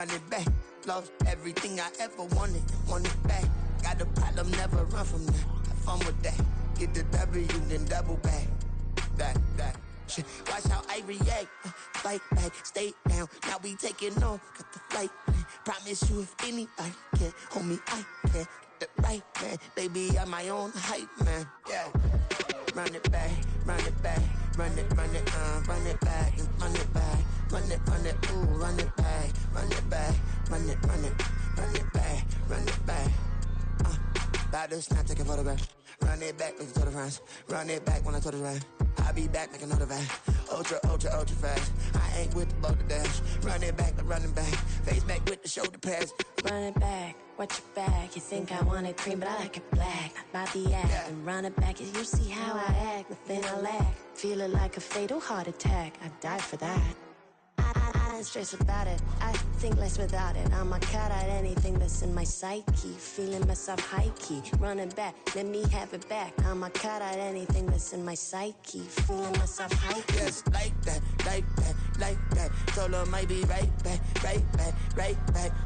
Run it back, lost everything I ever wanted it back. Got a problem, never run from that. Have fun with that. Get the W, then double back. That. Shit. Watch how I react. Fight back, stay down. Now we taking off. Got the flight plan. Promise you, if anybody can, homie, I can. Get the right man, baby, I'm my own hype man. Yeah. Run it back, run it back, run it back, and run it back, run it, ooh, run it back, run it back, run it back, run it back. About to snap, take a photograph. Run it back, make it to the friends. Run it back when I told it right. I'll be back, make another back. Ultra fast. I ain't with the boat to dash. Run it back, running back. Face back with the shoulder pads. Run it back, watch your back. You think I want it cream, but I like it black. About the act, yeah. And run it back. As you see how I act, nothing I lack. Feel it like a fatal heart attack. I'd die for that. I don't stress about it. I think less without it. I'ma cut out anything that's in my psyche. Feeling myself high key. Running back, let me have it back. I'ma cut out anything that's in my psyche. Feeling myself high key. Yes, like that. Told her might be right back.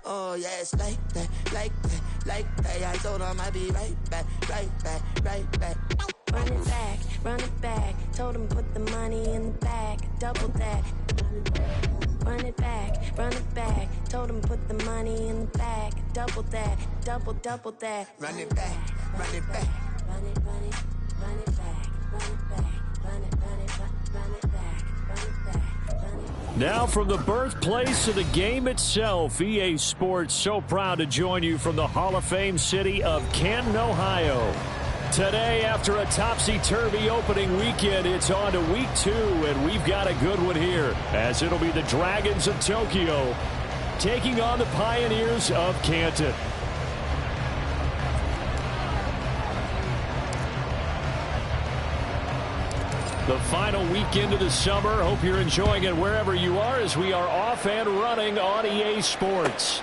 Oh, yes, like that. I told her might be right back. Run it back. Told him put the money in the bag. Double that. Run it back. Told him put the money in the bag. Double that. Double that. Run it back. Run it back. Run it back. Now from the birthplace of the game itself, EA Sports so proud to join you from the Hall of Fame city of Canton, Ohio. Today, after a topsy-turvy opening weekend, it's on to week 2, and we've got a good one here, as it'll be the Dragons of Tokyo taking on the Pioneers of Canton. The final weekend of the summer. Hope you're enjoying it wherever you are, as we are off and running on EA Sports.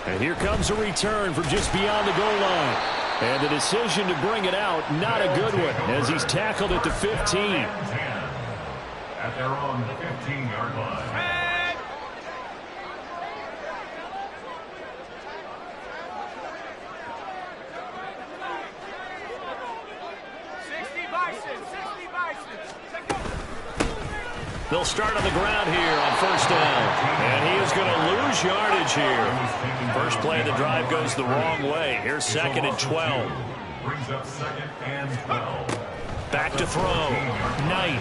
And here comes a return from just beyond the goal line. And the decision to bring it out, not a good one, as he's tackled at the 15. At their own 15-yard line. They'll start on the ground here on first down. And he is going to lose yardage here. First play of the drive goes the wrong way. Here's 2nd and 12. Brings up 2nd and 12. Back to throw. Knight.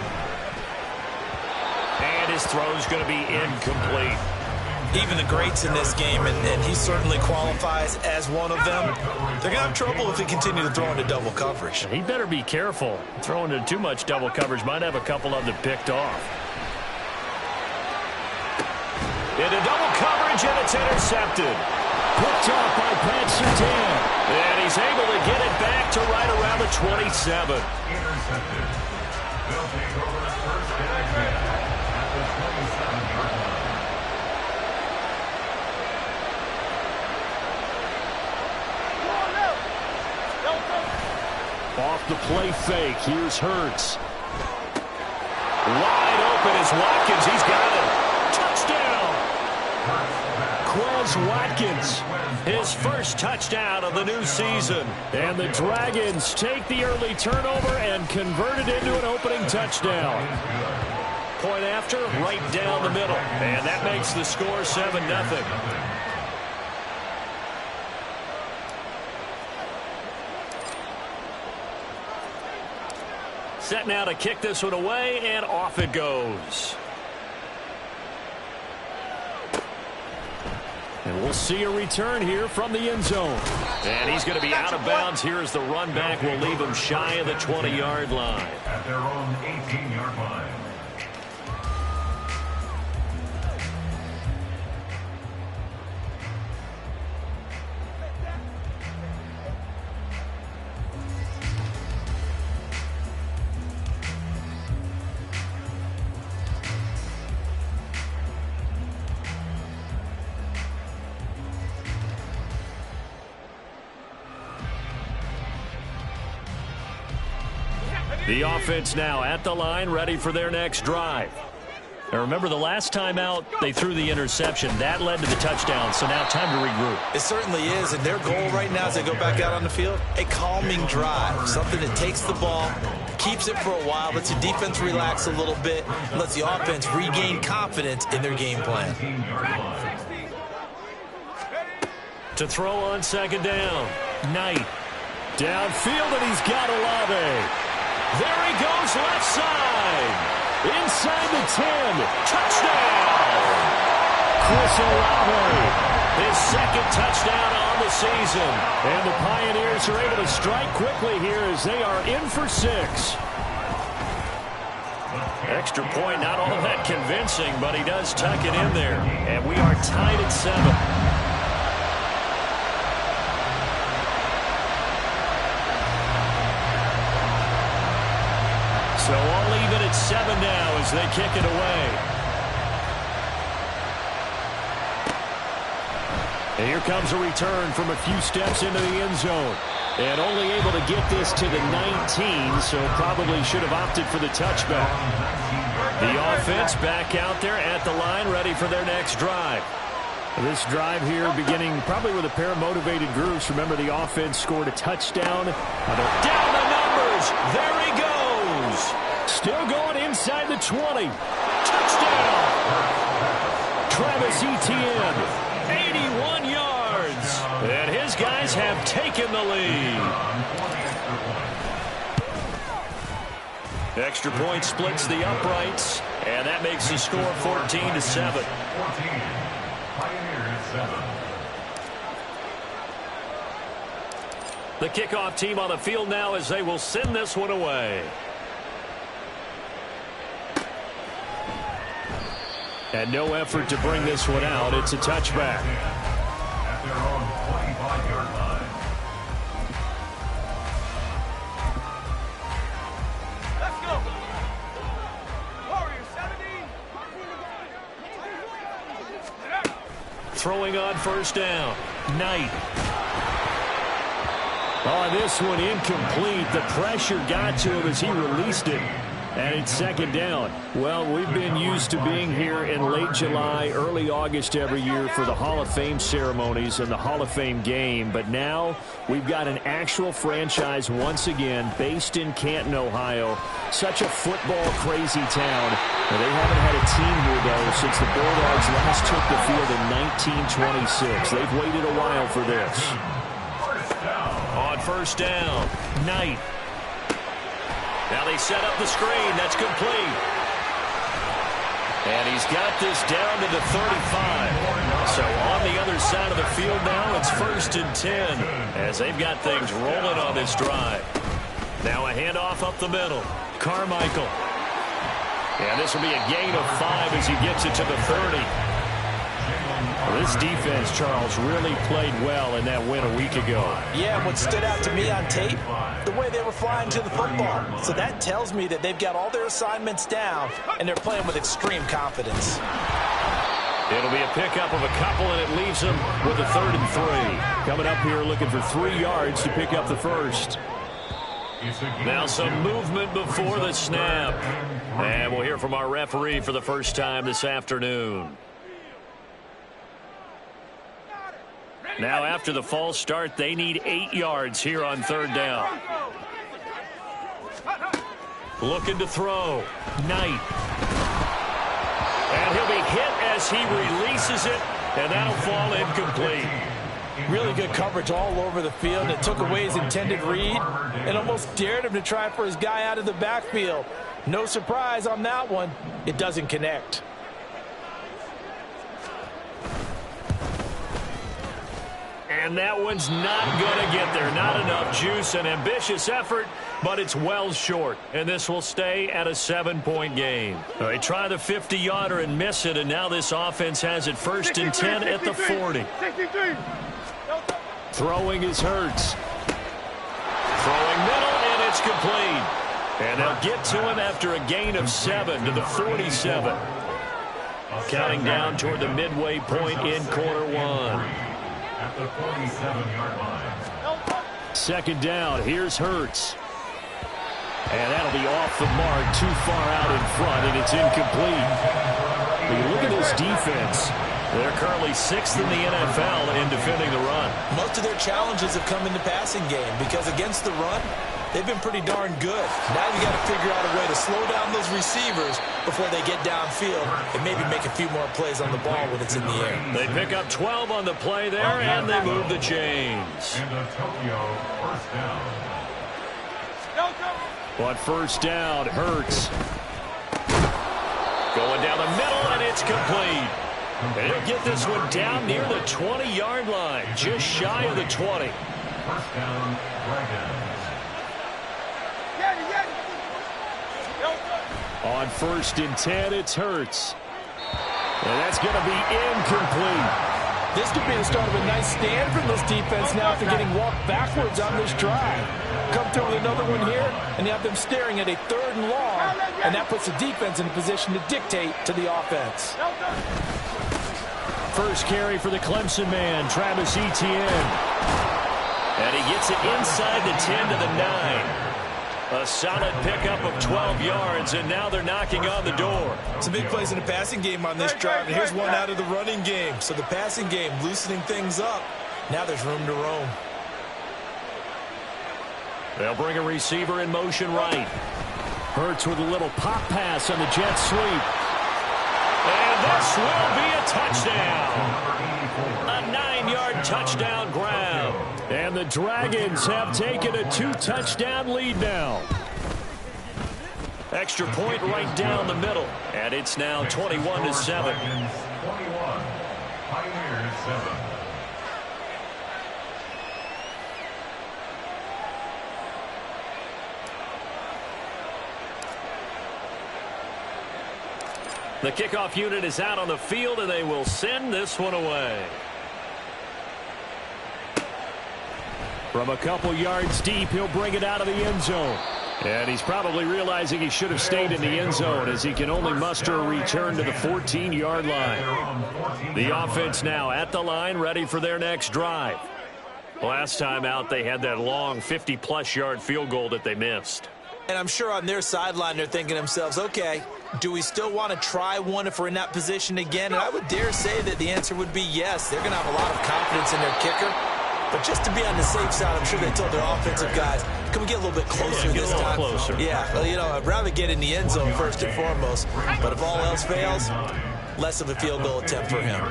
And his throw's going to be incomplete. Even the greats in this game, and he certainly qualifies as one of them, they're going to have trouble if they continue to throw into double coverage. He better be careful. Throwing into too much double coverage might have a couple of them picked off. Into double coverage, and it's intercepted. Picked off by Pat Surtain. And he's able to get it back to right around the 27. Intercepted. They'll take over first and 10 at the 27-yard line. Off the play fake, here's Hurts. Wide open is Watkins. He's got it. Touchdown! Quez Watkins, his first touchdown of the new season. And the Dragons take the early turnover and convert it into an opening touchdown. Point after, right down the middle. And that makes the score 7-0. Set now to kick this one away, and off it goes. And we'll see a return here from the end zone. And he's going to be out of bounds here as the run back will leave him shy of the 20-yard line. At their own 18-yard line. The offense now at the line, ready for their next drive. Now remember, the last time out, they threw the interception. That led to the touchdown, so now time to regroup. It certainly is, and their goal right now as they go back out on the field, a calming drive, something that takes the ball, keeps it for a while, lets the defense relax a little bit, and lets the offense regain confidence in their game plan. To throw on second down, Knight. Downfield, and he's got Olave. There he goes, left side. Inside the 10. Touchdown! Chris Olave. His second touchdown on the season. And the Pioneers are able to strike quickly here as they are in for 6. Extra point, not all that convincing, but he does tuck it in there. And we are tied at 7. So all even at 7 now as they kick it away. And here comes a return from a few steps into the end zone. And only able to get this to the 19, so probably should have opted for the touchback. The offense back out there at the line, ready for their next drive. This drive here beginning probably with a pair of motivated groups. Remember, the offense scored a touchdown. Down the numbers. There he goes. Still going inside the 20. Touchdown. Travis Etienne, 81 yards. And his guys have taken the lead. Extra point splits the uprights, and that makes the score 14-7. The kickoff team on the field now as they will send this one away. And no effort to bring this one out. It's a touchback. At their own 25-yard line. Let's go. Warriors 17. Throwing on first down. Knight. On this one, incomplete. The pressure got to him as he released it. And it's second down. Well, we've been used to being here in late July, early August every year for the Hall of Fame ceremonies and the Hall of Fame game. But now we've got an actual franchise once again based in Canton, Ohio. Such a football-crazy town. Now, they haven't had a team here, though, since the Bulldogs last took the field in 1926. They've waited a while for this. On first down, Knight. Now they set up the screen. That's complete. And he's got this down to the 35. So on the other side of the field now, it's 1st and 10 as they've got things rolling on this drive. Now a handoff up the middle. Carmichael. And this will be a gain of 5 as he gets it to the 30. Well, this defense, Charles, really played well in that win a week ago. Yeah, what stood out to me on tape, the way they were flying to the football. So that tells me that they've got all their assignments down, and they're playing with extreme confidence. It'll be a pickup of a couple, and it leaves them with a 3rd and 3. Coming up here looking for 3 yards to pick up the first. Now some movement before the snap. And we'll hear from our referee for the first time this afternoon. Now after the false start, they need 8 yards here on 3rd down. Looking to throw. Knight. And he'll be hit as he releases it, and that'll fall incomplete. Really good coverage all over the field. It took away his intended read and almost dared him to try for his guy out of the backfield. No surprise on that one. It doesn't connect. And that one's not going to get there. Not enough juice. An ambitious effort, but it's well short. And this will stay at a 7-point game. They try the 50-yarder and miss it, and now this offense has it 1st and 10 at the 40. Throwing is Hurts. Throwing middle, and it's complete. And they'll get to him after a gain of 7 to the 47. Counting down toward the midway point in quarter 1. At the 47-yard line. Second down, here's Hurts. And that'll be off the mark, too far out in front, and it's incomplete. When you look at this defense, they're currently 6th in the NFL in defending the run. Most of their challenges have come in the passing game because against the run, they've been pretty darn good. Now you got to figure out a way to slow down those receivers before they get downfield and maybe make a few more plays on the ball when it's in the air. They pick up 12 on the play there, and they move the chains. In the Tokyo first down. But first down, Hurts. Going down the middle, and it's complete. And he'll get this one down near the 20-yard line, just shy of the 20. First down, Dragons. On 1st and 10, it's Hurts. And that's going to be incomplete. This could be the start of a nice stand from this defense now after getting walked backwards on this drive. Come through with another one here, and you have them staring at a 3rd and long, and that puts the defense in a position to dictate to the offense. First carry for the Clemson man, Travis Etienne. And he gets it inside the 10 to the 9. A solid pickup of 12 yards, and now they're knocking on the door. Some big plays in the passing game on this drive, and here's one out of the running game. So the passing game loosening things up. Now there's room to roam. They'll bring a receiver in motion right. Hurts with a little pop pass on the jet sweep. And this will be a touchdown. A 9-yard touchdown grab. And the Dragons have taken a 2-touchdown lead now. Extra point right down the middle. And it's now 21-7. Dragons 21. Pioneers 7. The kickoff unit is out on the field, and they will send this one away. From a couple yards deep, he'll bring it out of the end zone. And he's probably realizing he should have stayed in the end zone as he can only muster a return to the 14-yard line. The offense now at the line, ready for their next drive. Last time out, they had that long 50-plus yard field goal that they missed. And I'm sure on their sideline they're thinking to themselves, okay, do we still want to try one if we're in that position again? And I would dare say that the answer would be yes. They're going to have a lot of confidence in their kicker. But just to be on the safe side, I'm sure they told their offensive guys, can we get a little bit closer this time? Closer. Yeah, well, you know, I'd rather get in the end zone first and foremost. But if all else fails, less of a field goal attempt for him.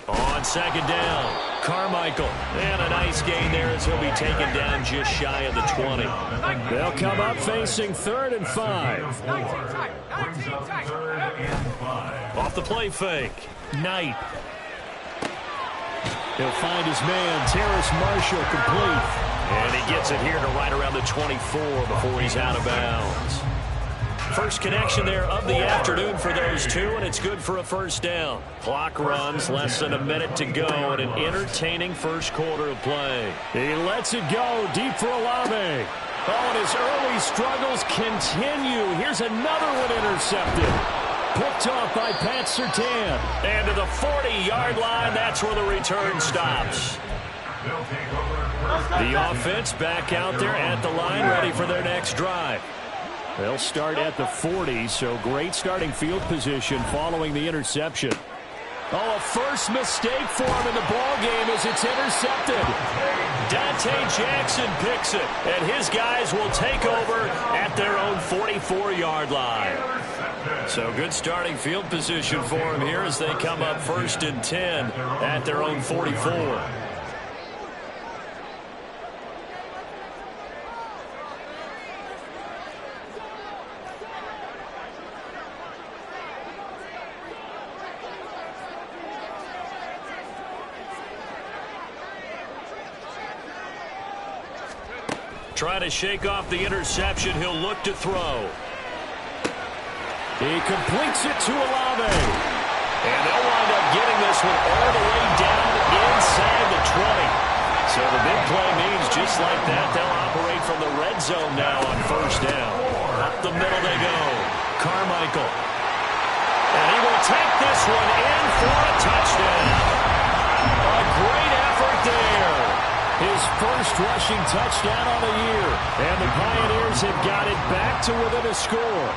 On second down, Carmichael. And a nice gain there as he'll be taken down just shy of the 20. They'll come up facing 3rd and 5. Brings up 3rd and 5. Off the play fake, Knight. He'll find his man, Terrace Marshall, complete. And he gets it here to right around the 24 before he's out of bounds. First connection there of the afternoon for those two, and it's good for a first down. Clock runs, less than a minute to go, and an entertaining first quarter of play. He lets it go deep for Olave. Oh, and his early struggles continue. Here's another one intercepted. Picked off by Pat Surtain. And to the 40-yard line, that's where the return stops. The offense back out there at the line, ready for their next drive. They'll start at the 40, so great starting field position following the interception. Oh, a first mistake for him in the ballgame as it's intercepted. Dante Jackson picks it, and his guys will take over at their own 44-yard line. So good starting field position for him here as they come up 1st and 10 at their own 44. Trying to shake off the interception. He'll look to throw. He completes it to Olave. And they'll wind up getting this one all the way down inside the 20. So the big play means just like that, they'll operate from the red zone now on first down. Up the middle they go. Carmichael. And he will take this one in for a touchdown. A great effort there. His first rushing touchdown on the year. And the Pioneers have got it back to within a score.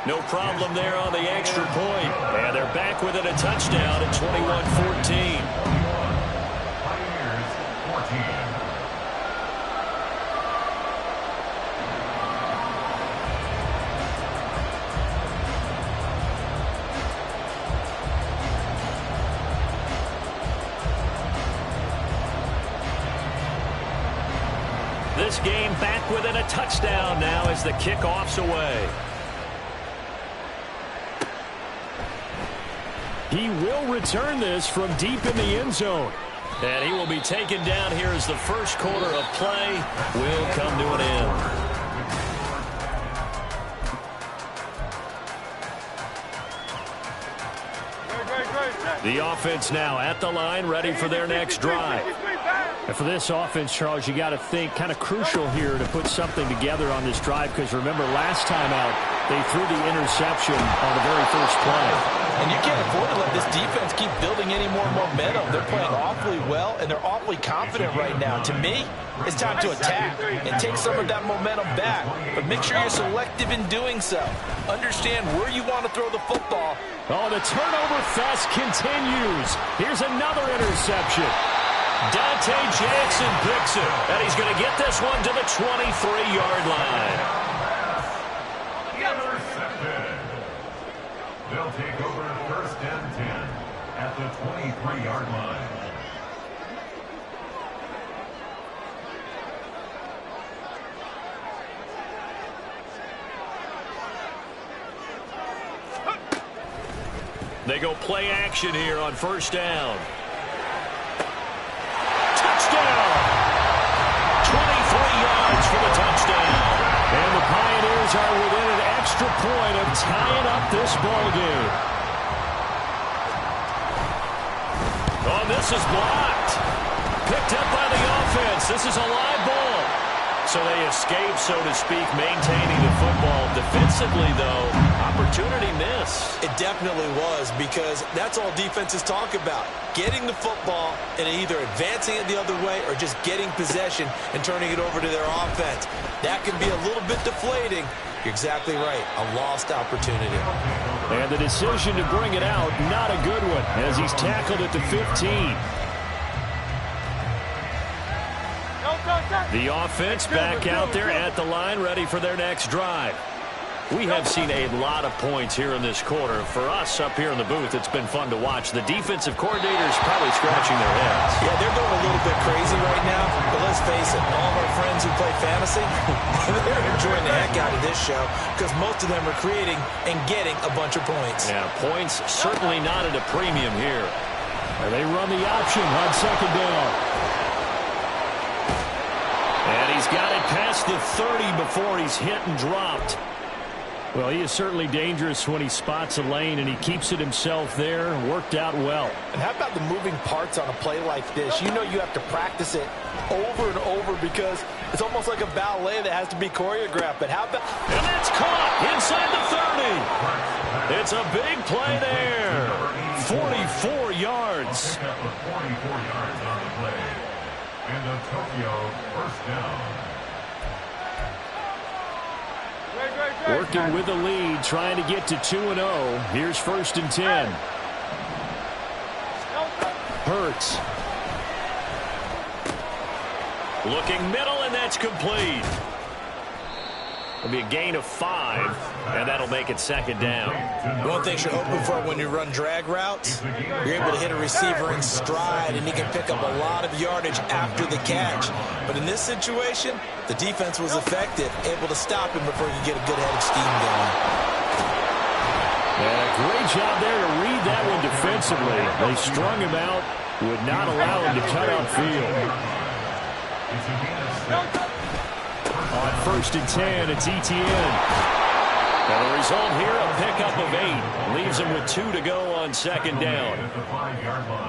No problem there on the extra point. And they're back within a touchdown at 21-14. Pioneers 14. This game back within a touchdown now as the kickoff's away. He will return this from deep in the end zone. And he will be taken down here as the first quarter of play will come to an end. The offense now at the line, ready for their next drive. And for this offense, Charles, you got to think kind of crucial here to put something together on this drive, because remember last time out they threw the interception on the very first play. And you can't afford to let this defense keep building any more momentum. They're playing awfully well, and they're awfully confident right now. To me, it's time to attack and take some of that momentum back. But make sure you're selective in doing so. Understand where you want to throw the football. Oh, the turnover fest continues. Here's another interception. Dante Jackson picks it, and he's going to get this one to the 23-yard line. Intercepted. They'll take over first and 10 at the 23-yard line. They go play action here on first down. Touchdown! 23 yards for the touchdown. And the Pioneers are within an extra point of tying up this ball game. Oh, this is blocked. Picked up by the offense. This is a live ball. So they escape, so to speak, maintaining the football. Defensively, though, opportunity miss. It definitely was, because that's all defenses talk about. Getting the football and either advancing it the other way or just getting possession and turning it over to their offense. That can be a little bit deflating. You're exactly right. A lost opportunity. And the decision to bring it out, not a good one, as he's tackled at the 15. The offense back out there at the line, ready for their next drive. We have seen a lot of points here in this quarter. For us up here in the booth, it's been fun to watch. The defensive coordinators probably scratching their heads. Yeah, they're going a little bit crazy right now, but let's face it, all of our friends who play fantasy, they're enjoying the heck out of this show, because most of them are creating and getting a bunch of points. Yeah, points certainly not at a premium here. And they run the option on second down. And he's got it past the 30 before he's hit and dropped. Well, he is certainly dangerous when he spots a lane, and he keeps it himself there. Worked out well. And how about the moving parts on a play like this? You know you have to practice it over and over, because it's almost like a ballet that has to be choreographed. But how about... And that's caught inside the 30. It's a big play there. 44 yards. Pick up the 44 yards on the play. And a Tokyo first down. Working with the lead, trying to get to 2-0. Here's first and 10. Hurts. Looking middle, and that's complete. It'll be a gain of 5, and that'll make it second down. One thing you're hoping for when you run drag routes, you're able to hit a receiver in stride, and he can pick up a lot of yardage after the catch. But in this situation, the defense was effective, able to stop him before he could get a good head of steam going. And a great job there to read that one defensively. They strung him out, would not allow him to cut upfield. On first and 10, it's ETN. And the result here, a pickup of 8. Leaves him with 2 to go on second down.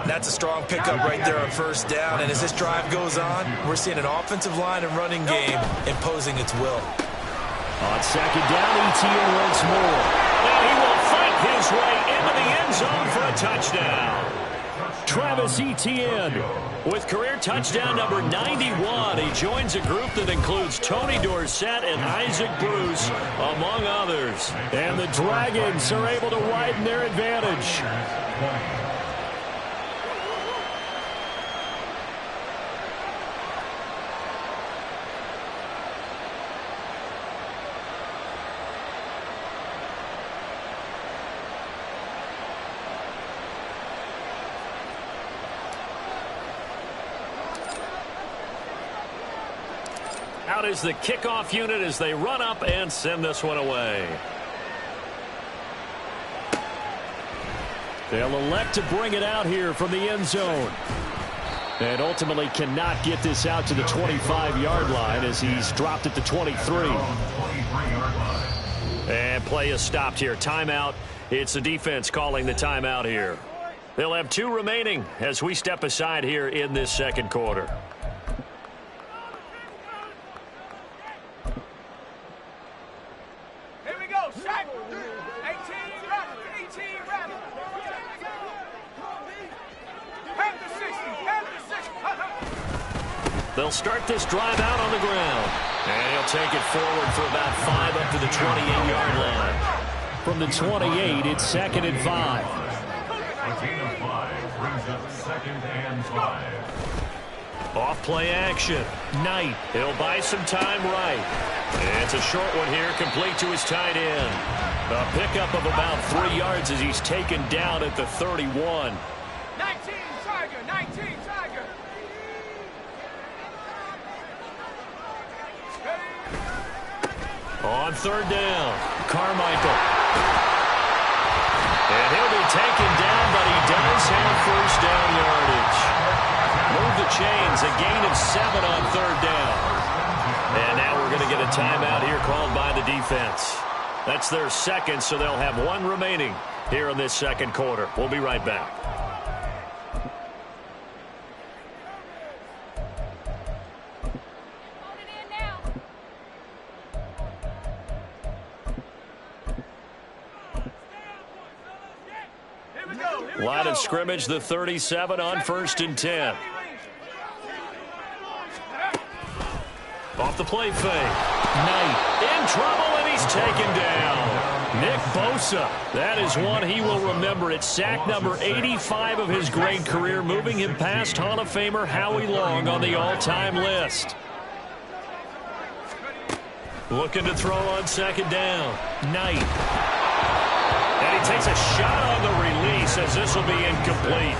That's a strong pickup right there on first down. And as this drive goes on, we're seeing an offensive line and running game imposing its will. On second down, ETN once more. And he will fight his way into the end zone for a touchdown. Travis Etienne. With career touchdown number 91, he joins a group that includes Tony Dorsett and Isaac Bruce, among others. And the Dragons are able to widen their advantage. Out is the kickoff unit as they run up and send this one away. They'll elect to bring it out here from the end zone. And ultimately cannot get this out to the 25-yard line as he's dropped at the 23. And play is stopped here. Timeout. It's the defense calling the timeout here. They'll have 2 remaining as we step aside here in this second quarter. They'll start this drive out on the ground. And he'll take it forward for about 5 up to the 28-yard line. From the 28, it's 2nd and 5. A gain of 5 brings up 2nd and 5. Off play action. Knight. He'll buy some time right. It's a short one here, complete to his tight end. A pickup of about 3 yards as he's taken down at the 31. 19, Tiger, 19, Tiger. On 3rd down, Carmichael. And he'll be taken down, but he does have 1st down yardage. Move the chains, a gain of 7 on 3rd down. And now we're going to get a timeout here called by the defense. That's their 2nd, so they'll have 1 remaining here in this second quarter. We'll be right back. Line of scrimmage, the 37 on 1st and 10. Off the play fake. Knight in trouble, and he's taken down. Nick Bosa. That is one he will remember. It's sack number 85 of his great career, moving him past Hall of Famer Howie Long on the all-time list. Looking to throw on 2nd down. Knight. And he takes a shot on the release as this will be incomplete.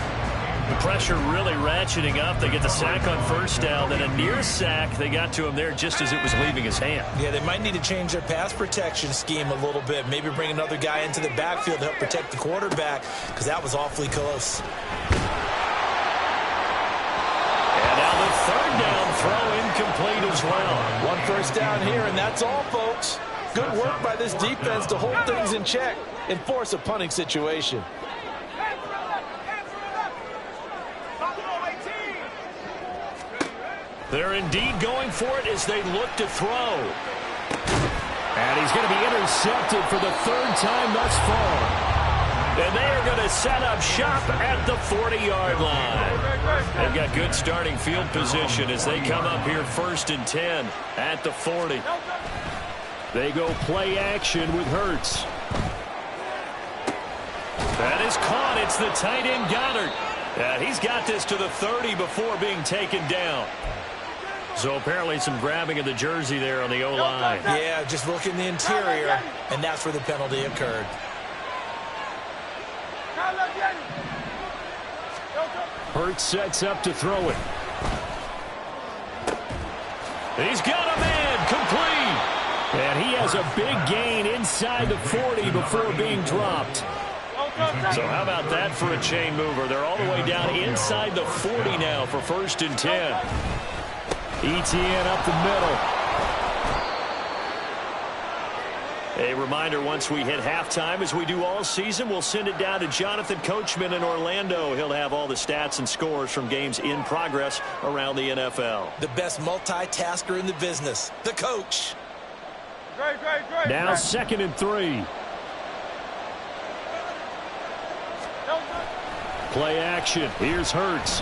The pressure really ratcheting up. They get the sack on 1st down, then a near sack. They got to him there just as it was leaving his hand. Yeah, they might need to change their pass protection scheme a little bit. Maybe bring another guy into the backfield to help protect the quarterback, because that was awfully close. And now the 3rd down throw incomplete as well. 1 1st down here, and that's all, folks. Good work by this defense to hold things in check and force a punting situation. They're indeed going for it as they look to throw. And he's going to be intercepted for the 3rd time thus far. And they are going to set up shop at the 40-yard line. They've got good starting field position as they come up here 1st and 10 at the 40. They go play action with Hurts. That is caught. It's the tight end Goddard. And he's got this to the 30 before being taken down. So apparently some grabbing of the jersey there on the O-line. Yeah, just look in the interior, and that's where the penalty occurred. Hurts sets up to throw it. He's got a man complete. And he has a big gain inside the 40 before being dropped. So how about that for a chain mover? They're all the way down inside the 40 now for 1st and 10. Etienne up the middle. A reminder, once we hit halftime, as we do all season, we'll send it down to Jonathan Coachman in Orlando. He'll have all the stats and scores from games in progress around the NFL. The best multitasker in the business, the coach. Now 2nd and 3. Play action. Here's Hurts.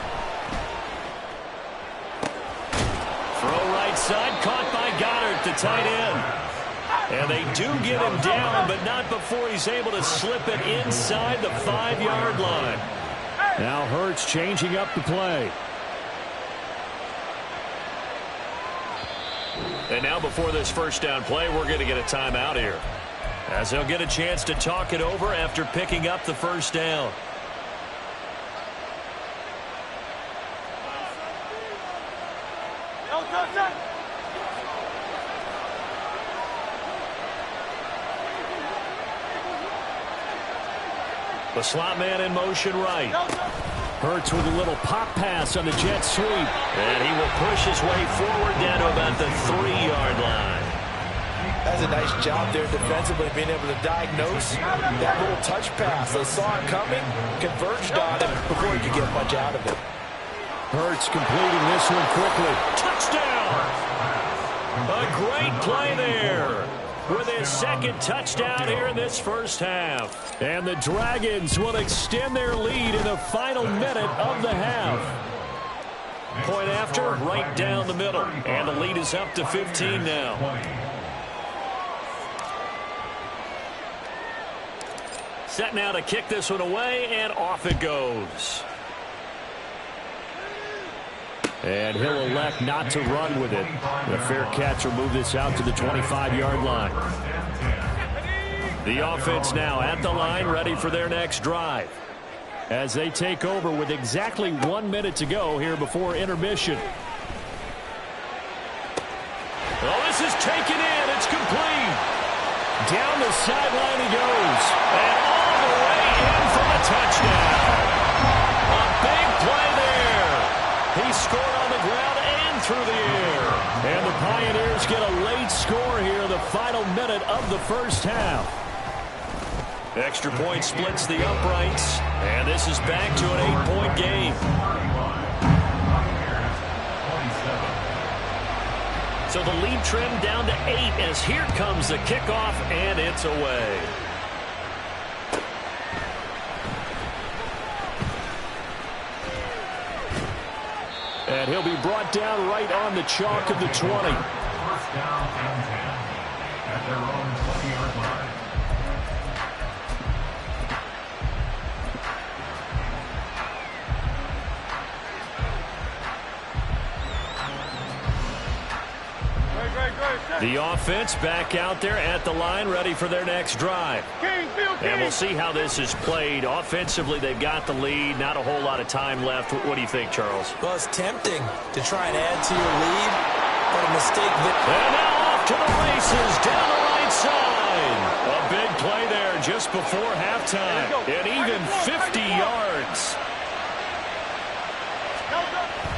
Throw right side. Caught by Goddard, the tight end. And they do get him down, but not before he's able to slip it inside the 5-yard line. Now Hurts changing up the play. And now before this first down play, we're going to get a timeout here, as they'll get a chance to talk it over after picking up the first down. The slot man in motion right. Hurts with a little pop pass on the jet sweep. And he will push his way forward down to about the 3-yard line. That's a nice job there defensively, being able to diagnose that little touch pass. They saw it coming, converged on it before he could get much out of it. Hurts completing this one quickly. Touchdown! A great play there, with his second touchdown here in this first half. And the Dragons will extend their lead in the final minute of the half. Point after, right down the middle. And the lead is up to 15 now. Set now to kick this one away, and off it goes. And he'll elect not to run with it. The fair catch will move this out to the 25-yard line. The offense now at the line, ready for their next drive, as they take over with exactly 1 minute to go here before intermission. Oh, this is taken in. It's complete. Down the sideline he goes, and all the way in for a touchdown. A big play there. He scored on the ground and through the air. And the Pioneers get a late score here in the final minute of the first half. Extra point splits the uprights, and this is back to an 8-point game. So the lead trimmed down to 8 as here comes the kickoff, and it's away. And he'll be brought down right on the chalk of the 20. First down and 10 at their own 20-yard line. The offense back out there at the line, ready for their next drive. And we'll see how this is played. Offensively, they've got the lead. Not a whole lot of time left. What do you think, Charles? Well, it's tempting to try and add to your lead, but a mistake that... And now off to the races, down the right side. A big play there just before halftime. And even 50 yards.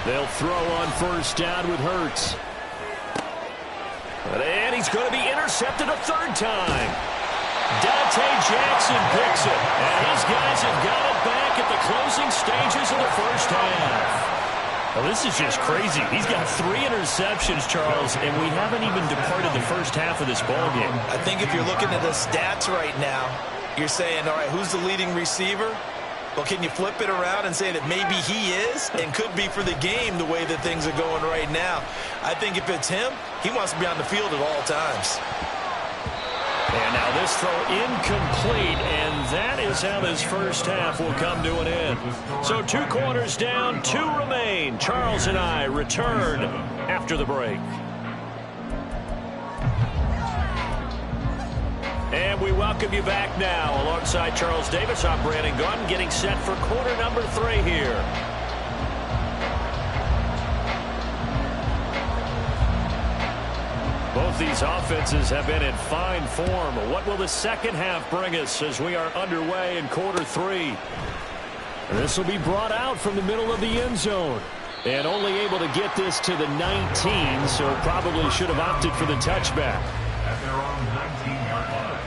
They'll throw on first down with Hurts. And he's going to be intercepted a third time. Dante Jackson picks it. And his guys have got it back at the closing stages of the first half. Well, this is just crazy. He's got 3 interceptions, Charles, and we haven't even departed the first half of this ballgame. I think if you're looking at the stats right now, you're saying, all right, who's the leading receiver? Well, can you flip it around and say that maybe he is and could be for the game the way that things are going right now? I think if it's him, he wants to be on the field at all times. And now this throw incomplete, and that is how this first half will come to an end. So 2 quarters down, 2 remain. Charles and I return after the break. And we welcome you back now. Alongside Charles Davis, I'm Brandon Gunn, getting set for quarter number 3 here. Both these offenses have been in fine form. What will the second half bring us as we are underway in quarter 3? And this will be brought out from the middle of the end zone. And only able to get this to the 19, so probably should have opted for the touchback. At their own 19-yard line.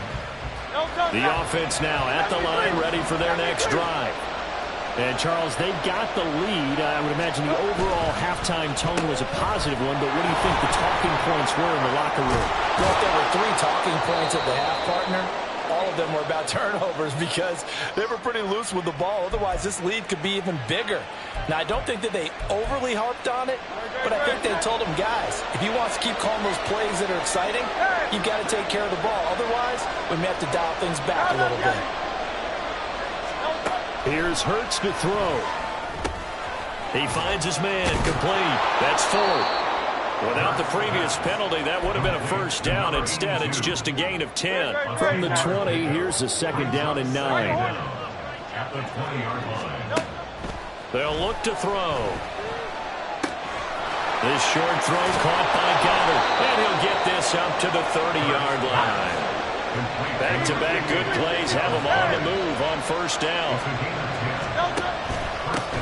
The offense now at the line, ready for their next drive. And, Charles, they've got the lead. I would imagine the overall halftime tone was a positive one, but what do you think the talking points were in the locker room? Well, if there were 3 talking points at the half, partner, all of them were about turnovers because they were pretty loose with the ball. Otherwise, this lead could be even bigger. Now, I don't think that they overly harped on it, but I think they told them, guys, if he wants to keep calling those plays that are exciting, you've got to take care of the ball. Otherwise, we may have to dial things back a little bit. Here's Hurts to throw. He finds his man, complete. That's full. Without the previous penalty, that would have been a first down. Instead, it's just a gain of 10. From the 20, here's a second down and 9. At the 20-yard line. They'll look to throw. This short throw caught by Goddard. And he'll get this up to the 30-yard line. Back-to-back good plays have him on the move on first down.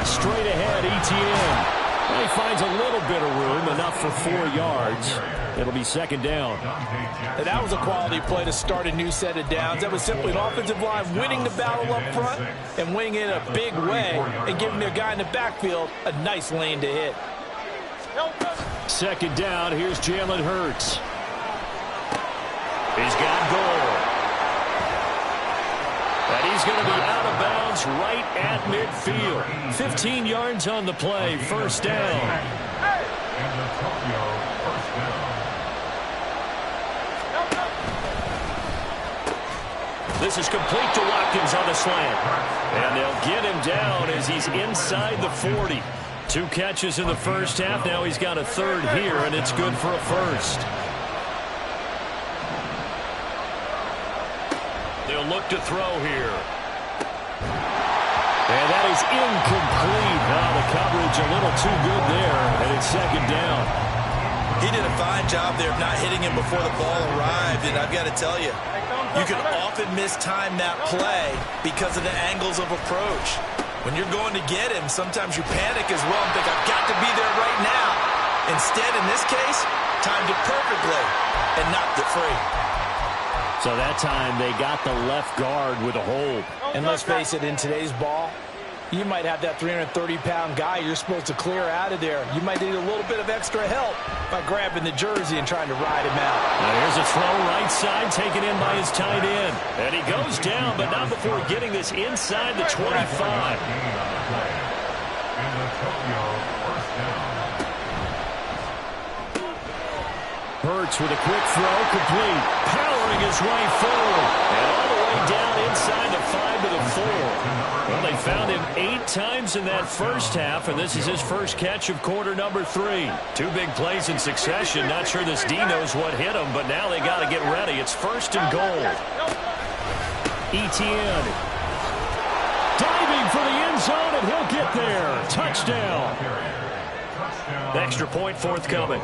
Straight ahead, ETN. He finds a little bit of room, enough for 4 yards. It'll be second down. And that was a quality play to start a new set of downs. That was simply an offensive line winning the battle up front and winning it in a big way and giving their guy in the backfield a nice lane to hit. Second down, here's Jalen Hurts. He's got goal. And he's going to be out of bounds right at midfield. 15 yards on the play, first down. And Antonio, first down. This is complete to Watkins on the slant. And they'll get him down as he's inside the 40. 2 catches in the first half. Now he's got a third here, and it's good for a first. They'll look to throw here. And that is incomplete. The coverage a little too good there, and it's second down. He did a fine job there of not hitting him before the ball arrived, and I've got to tell you, you can often mistime that play because of the angles of approach. When you're going to get him, sometimes you panic as well and think, I've got to be there right now. Instead, in this case, timed it perfectly and knocked it free. So that time they got the left guard with a hold. And let's face it, in today's ball, you might have that 330-pound guy you're supposed to clear out of there. You might need a little bit of extra help by grabbing the jersey and trying to ride him out. Now here's a throw right side taken in by his tight end. And he goes down, but not before getting this inside the 25. Hurts with a quick throw, complete. Powering his way forward. And all the way down inside the 5 to the 4. Well, they found him 8 times in that first half, and this is his first catch of quarter number 3. 2 big plays in succession. Not sure this D knows what hit him, but now they got to get ready. It's first and goal. ETN. Diving for the end zone, and he'll get there. Touchdown. Extra point forthcoming.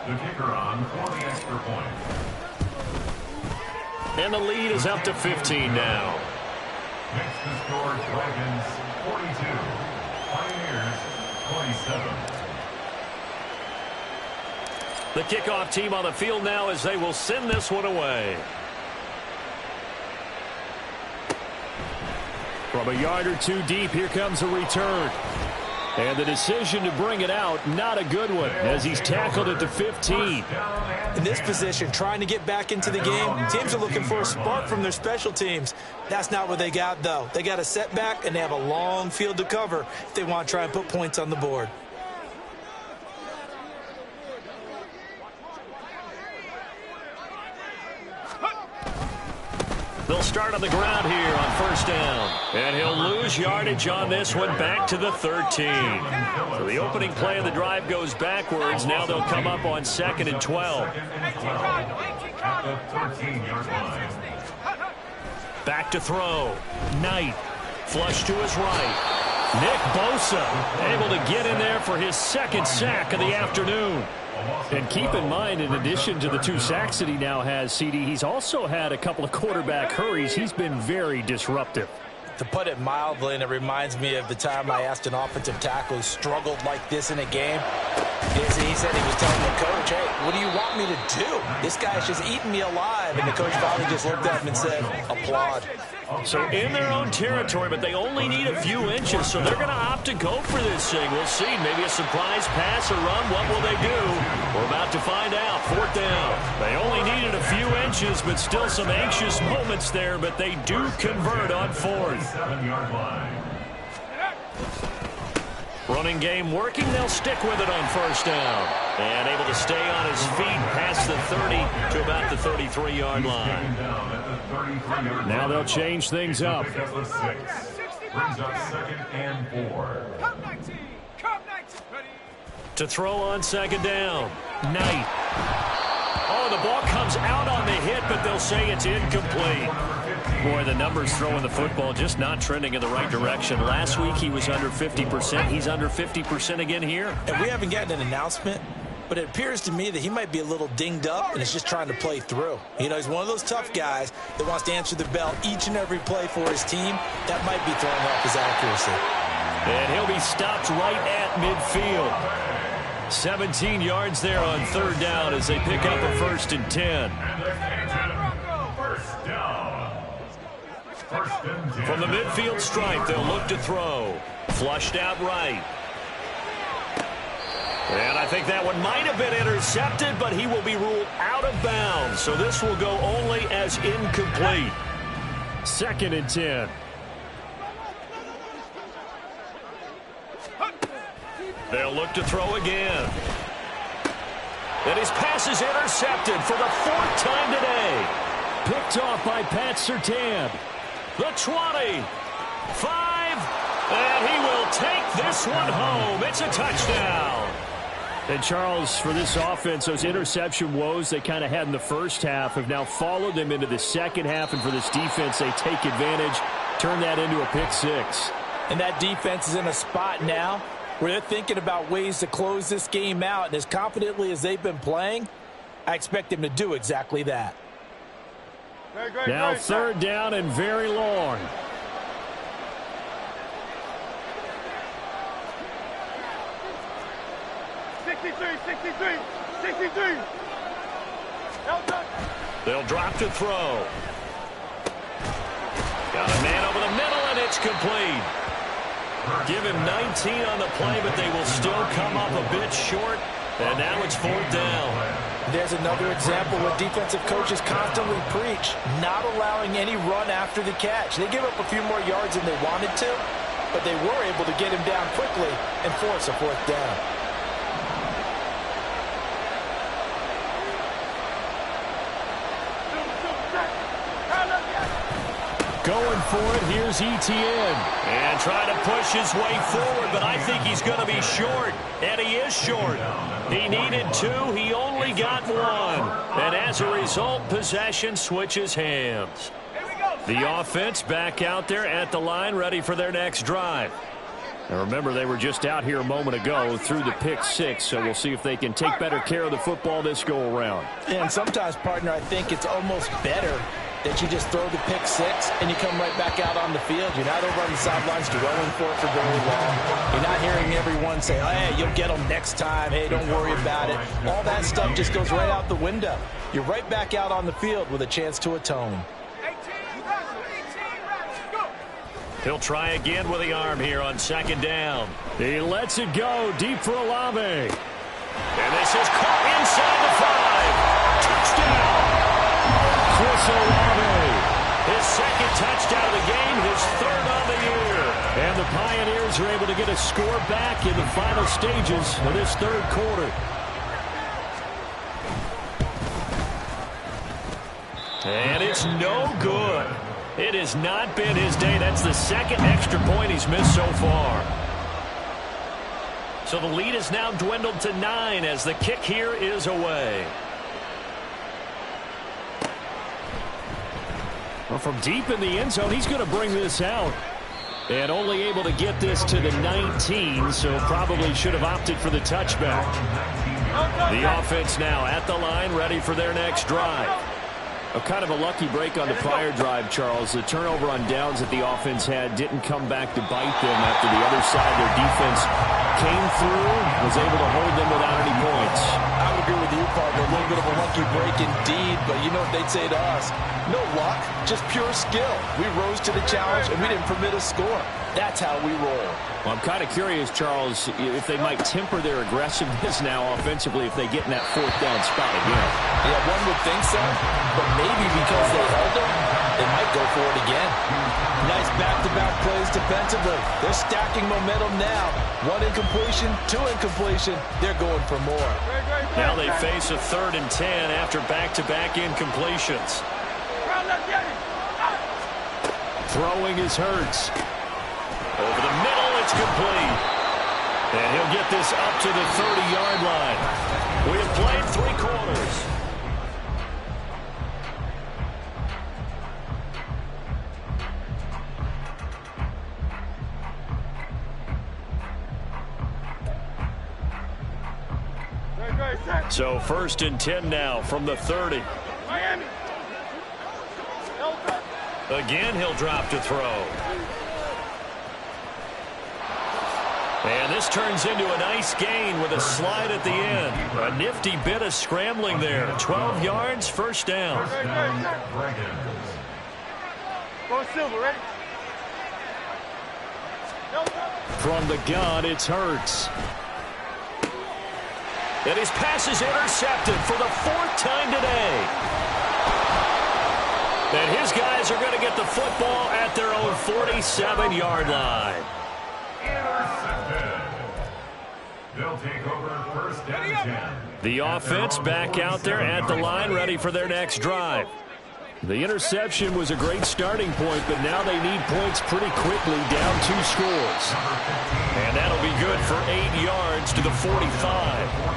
The kicker on for the extra point. And the lead is up to 15 now. Next to score, Dragons 42, Pioneers 27. The kickoff team on the field now as they will send this one away. From a yard or 2 deep, here comes a return. And the decision to bring it out, not a good one, as he's tackled at the 15. In this position, trying to get back into the game, teams are looking for a spark from their special teams. That's not what they got, though. They got a setback, and they have a long field to cover if they want to try and put points on the board. They'll start on the ground here on first down. And he'll lose yardage on this one back to the 13. So the opening play of the drive goes backwards. Now they'll come up on 2nd and 12. At the 13-yard line. Back to throw. Knight. Flush to his right. Nick Bosa able to get in there for his 2nd sack of the afternoon. And keep in mind, in addition to the 2 sacks that he now has, CD, he's also had a couple of quarterback hurries. He's been very disruptive. To put it mildly, and it reminds me of the time I asked an offensive tackle who struggled like this in a game. He said he was telling the coach, hey, what do you want me to do? This guy's just eating me alive. And the coach finally just looked at him and said, applaud. So in their own territory, but they only need a few inches, so they're going to opt to go for this thing. We'll see. Maybe a surprise pass or run. What will they do? We're about to find out. 4th down. They only needed a few inches, but still some anxious moments there, but they do convert on fourth. 7-yard line. Running game working. They'll stick with it on first down. And able to stay on his feet past the 30 to about the 33-yard line. Now they'll change things up. Brings up 2nd and 4. Come 19. Come 19. Ready. To throw on second down. Knight. Oh, the ball comes out on the hit, but they'll say it's incomplete. Boy, the numbers throwing the football just not trending in the right direction. Last week he was under 50%. He's under 50% again here. And we haven't gotten an announcement, but it appears to me that he might be a little dinged up and is just trying to play through. You know, he's one of those tough guys that wants to answer the bell each and every play for his team. That might be throwing off his accuracy. And he'll be stopped right at midfield. 17 yards there on third down as they pick up a 1st and 10. First down. From the midfield stripe, they'll look to throw. Flushed out right. And I think that one might have been intercepted, but he will be ruled out of bounds. So this will go only as incomplete. 2nd and 10. They'll look to throw again. And his pass is intercepted for the 4th time today. Picked off by Pat Surtain. The 20. 5. And he will take this one home. It's a touchdown. And Charles, for this offense, those interception woes they kind of had in the first half have now followed them into the second half. And for this defense, they take advantage, turn that into a pick 6. And that defense is in a spot now where they're thinking about ways to close this game out. And as confidently as they've been playing, I expect them to do exactly that. Now 3rd down and very long. They'll drop to throw. Got a man over the middle, and it's complete. Give him 19 on the play, but they will still come up a bit short. And now it's 4th down. There's another example where defensive coaches constantly preach, not allowing any run after the catch. They give up a few more yards than they wanted to, but they were able to get him down quickly and force a 4th down. Going for it, here's Etienne. And trying to push his way forward, but I think he's going to be short. And he is short. He needed 2, he only got 1. And as a result, possession switches hands. The offense back out there at the line, ready for their next drive. And remember, they were just out here a moment ago through the pick 6, so we'll see if they can take better care of the football this go-around. And sometimes, partner, I think it's almost better that you just throw the pick 6 and you come right back out on the field. You're not over on the sidelines dwelling for it for very long. You're not hearing everyone say, oh, hey, you'll get them next time. Hey, don't worry about it. All that stuff just goes right out the window. You're right back out on the field with a chance to atone. He'll try again with the arm here on 2nd down. He lets it go deep for Olave. And this is caught inside the 5. Touchdown. Chris Olave, his 2nd touchdown of the game, his 3rd on the year. And the Pioneers are able to get a score back in the final stages of this 3rd quarter. And it's no good. It has not been his day. That's the 2nd extra point he's missed so far. So the lead is now dwindled to 9 as the kick here is away. Well, from deep in the end zone, he's going to bring this out. And only able to get this to the 19, so probably should have opted for the touchback. The offense now at the line, ready for their next drive. A kind of a lucky break on the prior drive, Charles. The turnover on downs that the offense had didn't come back to bite them after the other side. Their defense came through, was able to hold them without any points. I would agree with you, partner. A little bit of a lucky break indeed, but you know what they'd say to us? No luck, just pure skill. We rose to the challenge, and we didn't permit a score. That's how we roll. Well, I'm kind of curious, Charles, if they might temper their aggressiveness now offensively if they get in that 4th down spot again. Yeah, one would don't think so, but maybe because they held him, they might go for it again. Nice back-to-back plays defensively. They're stacking momentum now. 1 incompletion, 2 incompletion. They're going for more. Now they face a 3rd and 10 after back-to-back incompletions. Throwing is Hurts. Over the middle, it's complete. And he'll get this up to the 30-yard line. We have played 3 quarters. So 1st and 10 now from the 30. Again, he'll drop to throw. And this turns into a nice gain with a slide at the end. A nifty bit of scrambling there. 12 yards, 1st down. Go Silver, ready? From the gun, it's Hurts. And his pass is intercepted for the 4th time today. And his guys are going to get the football at their own 47-yard line. They'll take over 1st and 10. The offense back out there at the line, ready for their next drive. The interception was a great starting point, but now they need points pretty quickly, down 2 scores. And that'll be good for 8 yards to the 45.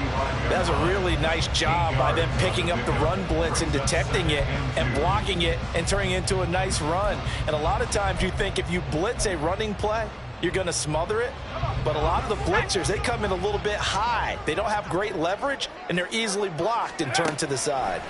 That's a really nice job by them picking up the run blitz and detecting it and blocking it and turning it into a nice run. And a lot of times you think if you blitz a running play, you're going to smother it. But a lot of the blitzers, they come in a little bit high. They don't have great leverage, and they're easily blocked and turned to the side.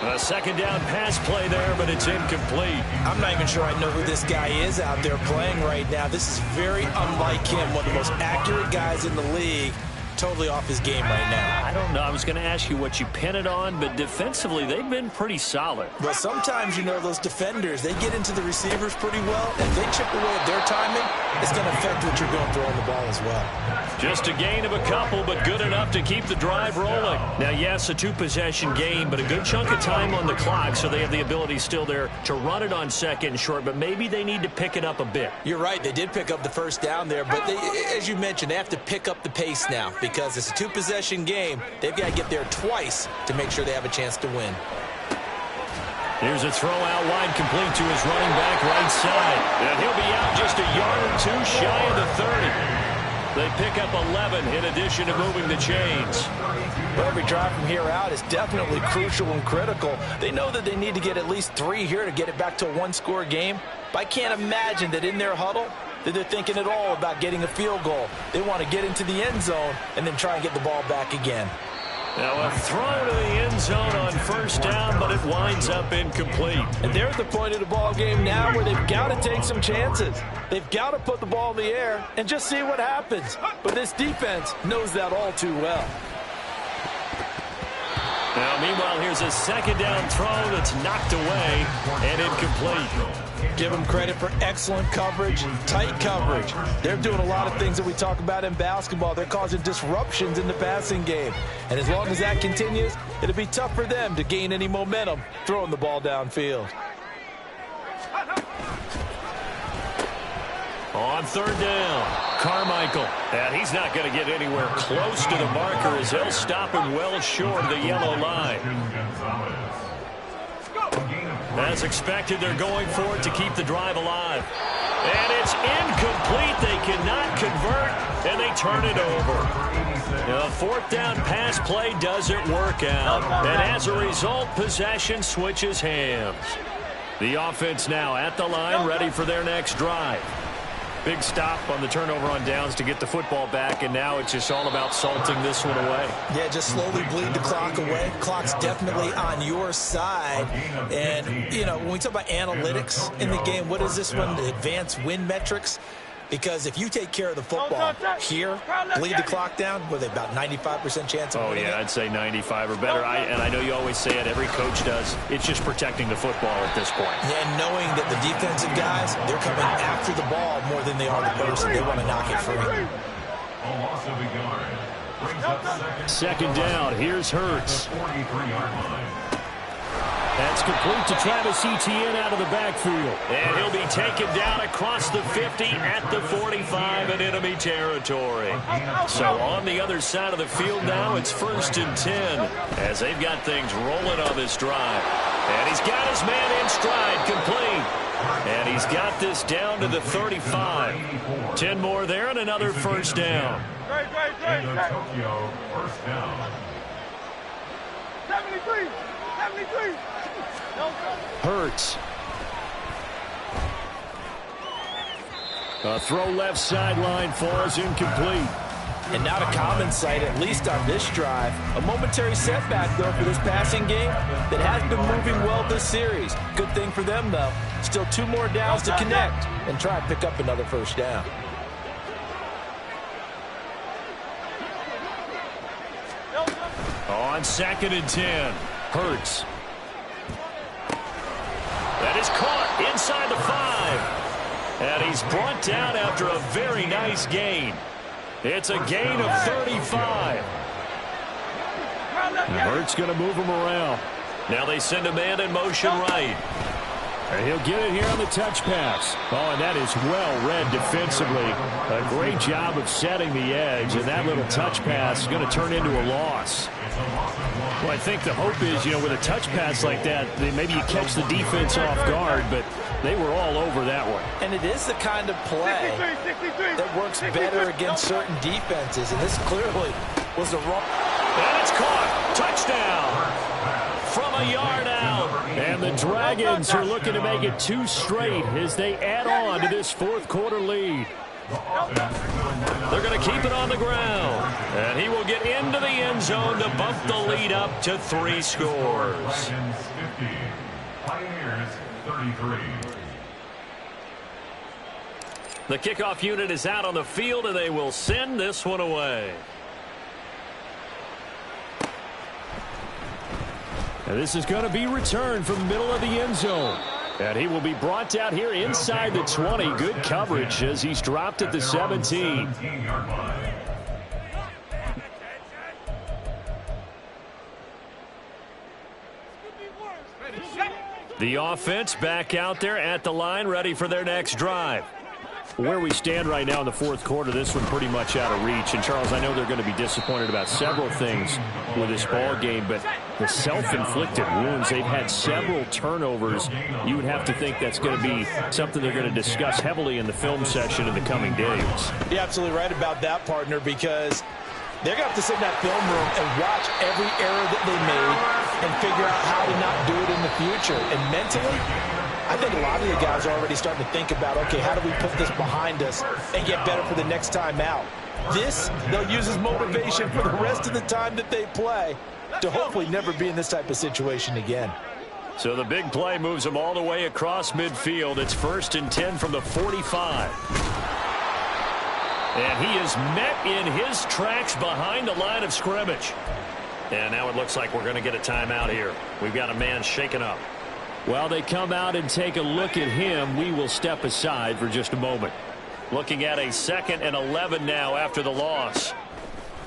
A 2nd down pass play there, but it's incomplete. I'm not even sure I know who this guy is out there playing right now. This is very unlike him, one of the most accurate guys in the league. Totally off his game right now. I don't know. I was going to ask you what you pin it on, but defensively, they've been pretty solid. But sometimes, you know, those defenders, they get into the receivers pretty well. If they chip away at their timing, it's going to affect what you're going throwing the ball as well. Just a gain of a couple, but good enough to keep the drive rolling. Now, yes, a 2-possession game, but a good chunk of time on the clock, so they have the ability still there to run it on 2nd and short, but maybe they need to pick it up a bit. You're right. They did pick up the 1st down there, but they, as you mentioned, they have to pick up the pace now because it's a 2-possession game. They've got to get there twice to make sure they have a chance to win. Here's a throw out wide, complete to his running back right side. And he'll be out just a yard or 2 shy of the 30. They pick up 11 in addition to moving the chains. But every drive from here out is definitely crucial and critical. They know that they need to get at least 3 here to get it back to a 1-score game. But I can't imagine that in their huddle that they're thinking at all about getting a field goal. They want to get into the end zone and then try and get the ball back again. Now a throw to the end zone on 1st down, but it winds up incomplete. And they're at the point of the ball game now where they've got to take some chances. They've got to put the ball in the air and just see what happens. But this defense knows that all too well. Now, meanwhile, here's a 2nd down throw that's knocked away and incomplete. Give them credit for excellent coverage, tight coverage. They're doing a lot of things that we talk about in basketball. They're causing disruptions in the passing game. And as long as that continues, it'll be tough for them to gain any momentum throwing the ball downfield. On 3rd down, Carmichael. And he's not going to get anywhere close to the marker as they'll stop him well short of the yellow line. As expected, they're going for it to keep the drive alive. And it's incomplete. They cannot convert, and they turn it over. The 4th down pass play doesn't work out. And as a result, possession switches hands. The offense now at the line, ready for their next drive. Big stop on the turnover on downs to get the football back, and now it's just all about salting this one away. Yeah, just slowly bleed the clock away. Clock's definitely on your side. And, you know, when we talk about analytics in the game, what is this one? The advanced win metrics? Because if you take care of the football here, bleed the clock down, what are they, about 95% chance of winning it? I'd say 95 or better. And I know you always say it, every coach does. It's just protecting the football at this point. Yeah, and knowing that the defensive guys, they're coming after the ball more than they are the person. They want to knock it free. A loss of a yard. Second down. Here's Hurts. 43-yard line. That's complete to Travis Etienne out of the backfield. And he'll be taken down across the 50 at the 45 in enemy territory. So on the other side of the field now, it's 1st and 10 as they've got things rolling on this drive. And he's got his man in stride, complete. And he's got this down to the 35. 10 more there and another first down. And the Tokyo first down. 73. Hurts. A throw left sideline falls incomplete. And not a common sight, at least on this drive. A momentary setback, though, for this passing game that has been moving well this series. Good thing for them, though. Still 2 more downs to connect and try and pick up another first down. On 2nd and 10, Hurts. That is caught inside the 5. And he's brought down after a very nice gain. It's a gain of 35. And Hurts going to move him around. Now they send a man in motion right. And he'll get it here on the touch pass. Oh, and that is well read defensively. A great job of setting the edge, and that little touch pass is going to turn into a loss. Well, I think the hope is, with a touch pass like that, maybe you catch the defense off guard, but they were all over that one. And it is the kind of play that works better against certain defenses, and this clearly was the wrong. And it's caught. Touchdown. From a yard out. And the Dragons are looking to make it 2 straight as they add on to this 4th quarter lead. They're going to keep it on the ground. And he will get into the end zone to bump the lead up to 3 scores. Pioneers 33. The kickoff unit is out on the field, and they will send this one away. And this is going to be returned from the middle of the end zone. And he will be brought down here inside the 20. Good coverage as he's dropped at the 17. The offense back out there at the line, ready for their next drive. Where we stand right now in the 4th quarter, this one pretty much out of reach. And, Charles, I know they're going to be disappointed about several things with this ball game, but the self-inflicted wounds, they've had several turnovers. You would have to think that's going to be something they're going to discuss heavily in the film session in the coming days. You're absolutely right about that, partner, because they're going to have to sit in that film room and watch every error that they made and figure out how to not do it in the future. And mentally, I think a lot of the guys are already starting to think about, okay, how do we put this behind us and get better for the next time out? This, they'll use as motivation for the rest of the time that they play to hopefully never be in this type of situation again. So the big play moves them all the way across midfield. It's 1st and 10 from the 45. And he is met in his tracks behind the line of scrimmage. And now it looks like we're going to get a timeout here. We've got a man shaken up. While they come out and take a look at him, we will step aside for just a moment. Looking at a 2nd and 11 now after the loss.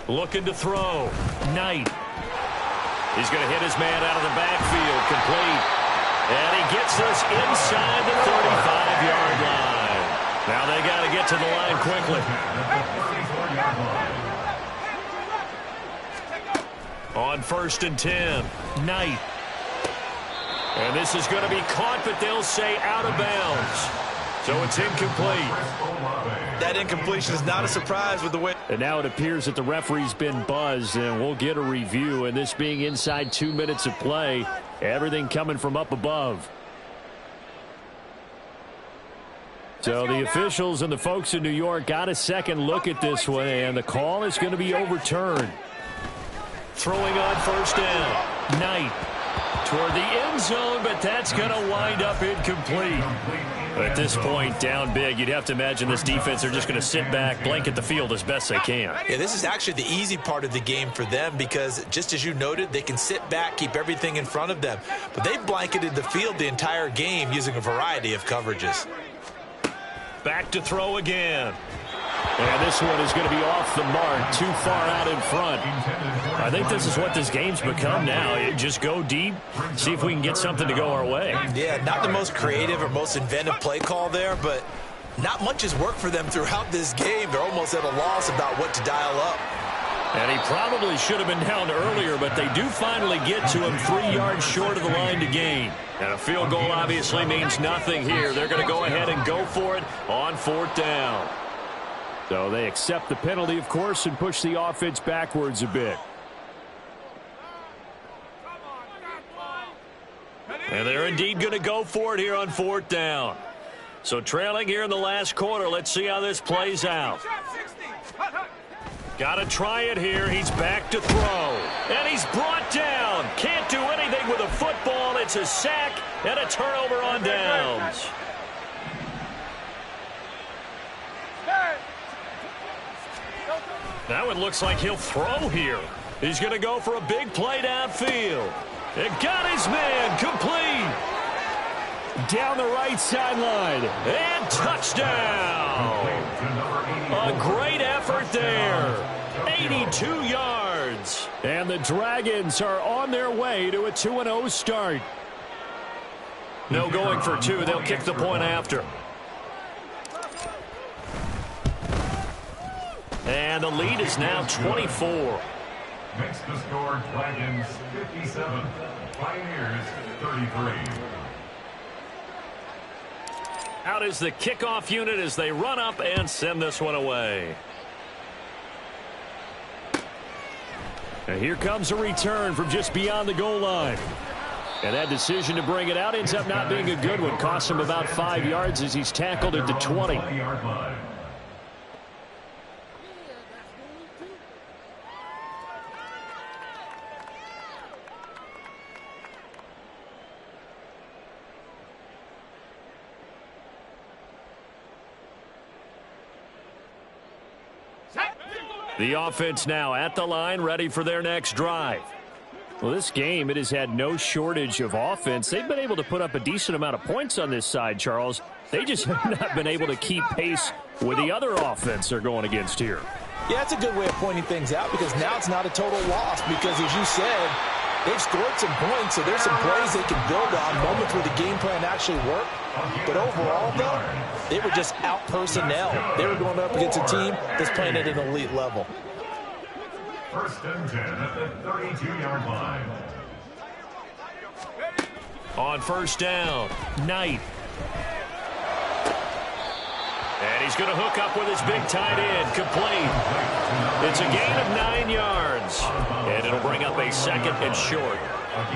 Looking to throw. Knight. He's going to hit his man out of the backfield. Complete. And he gets this inside the 35-yard line. Now they got to get to the line quickly. On 1st and 10. Knight. And this is going to be caught, but they'll say out of bounds. So it's incomplete. That incompletion is not a surprise with the way. And now it appears that the referee's been buzzed, and we'll get a review. And this being inside 2 minutes of play, everything coming from up above. So the officials and the folks in New York got a second look at this one, and the call is going to be overturned. Throwing on 1st down. Knight. Toward the end zone, but that's going to wind up incomplete. At this point, down big, you'd have to imagine this defense are just going to sit back, blanket the field as best they can. Yeah, this is actually the easy part of the game for them because, just as you noted, they can sit back, keep everything in front of them. But they've blanketed the field the entire game using a variety of coverages. Back to throw again. And this one is going to be off the mark, too far out in front. I think this is what this game's become now. Just go deep, see if we can get something to go our way. Yeah, not the most creative or most inventive play call there, but not much has worked for them throughout this game. They're almost at a loss about what to dial up. And he probably should have been down earlier, but they do finally get to him 3 yards short of the line to gain. And a field goal obviously means nothing here. They're going to go ahead and go for it on 4th down. So they accept the penalty, of course, and push the offense backwards a bit. And they're indeed going to go for it here on 4th down. So trailing here in the last quarter. Let's see how this plays out. Got to try it here. He's back to throw. And he's brought down. Can't do anything with a football. It's a sack and a turnover on downs. Now it looks like he'll throw here. He's going to go for a big play downfield. And got his man complete. Down the right sideline. And touchdown. A great effort there. 82 yards. And the Dragons are on their way to a 2-0 start. No going for 2. They'll kick the point after. And the lead is now 24. Makes the score Dragons 57, Pioneers 33. Out is the kickoff unit as they run up and send this one away. And here comes a return from just beyond the goal line. And that decision to bring it out ends up not being a good one. Costs him about 5 yards as he's tackled at the 20. The offense now at the line, ready for their next drive. Well, this game, it has had no shortage of offense. They've been able to put up a decent amount of points on this side, Charles. They just have not been able to keep pace with the other offense they're going against here. Yeah, it's a good way of pointing things out because now it's not a total loss because, as you said, they've scored some points, so there's some plays they can build on, moments where the game plan actually worked. But overall, though, they were just out personnel. They were going up against a team that's playing at an elite level. 1st and 10 at the 32-yard line. On 1st down, Knight. And he's going to hook up with his big tight end, complete. It's a gain of 9 yards. And it'll bring up a 2nd and short.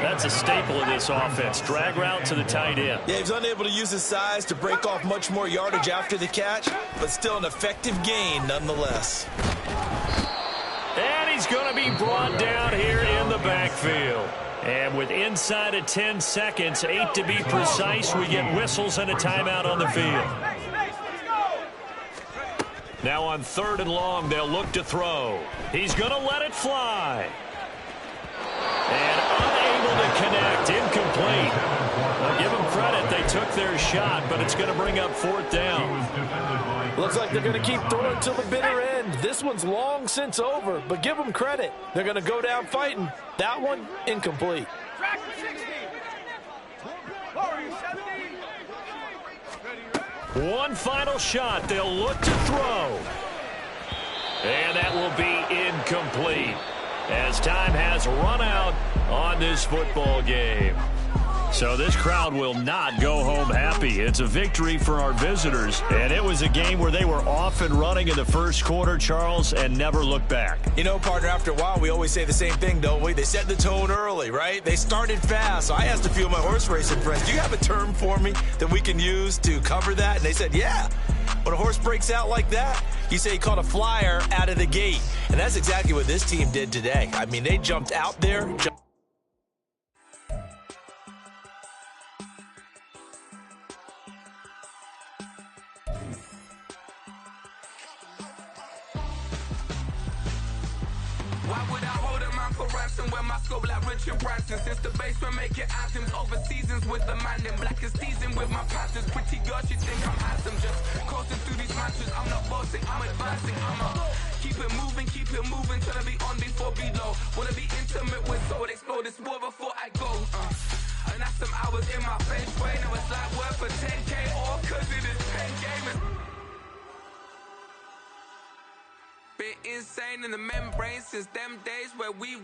That's a staple of this offense. Drag route to the tight end. Yeah, he's unable to use his size to break off much more yardage after the catch, but still an effective gain nonetheless. And he's going to be brought down here in the backfield. And with inside of 10 seconds, 8 to be precise, we get whistles and a timeout on the field. Now on 3rd and long, they'll look to throw. He's going to let it fly. And unable to connect, incomplete. Well, give them credit, they took their shot, but it's going to bring up 4th down. Looks like they're going to keep throwing till the bitter end. This one's long since over, but give them credit. They're going to go down fighting. That one, incomplete. One final shot, they'll look to throw. And that will be incomplete, as time has run out on this football game. So this crowd will not go home happy. It's a victory for our visitors, and it was a game where they were off and running in the first quarter, Charles, and never looked back. You know, partner, after a while, we always say the same thing, don't we? They set the tone early, right? They started fast. So I asked a few of my horse racing friends, do you have a term for me that we can use to cover that? And they said, yeah. When a horse breaks out like that, you say he caught a flyer out of the gate. And that's exactly what this team did today. I mean, they jumped out there. Why would I hold up my parade? ransom. When my scope like Richard Branson. Since the basement making anthems over seasons with the man in black is teasing with my panthers. Pretty girl, she think I'm handsome. Just coasting through these mansions. I'm not bossing, I'm advancing. Keep it moving, trying to be on before below. Wanna be intimate with soul, explore this war before I go. And that's some hours in my face way. Now it's like worth for 10K all cause it is 10 gamers. Been insane in the membrane since them days where we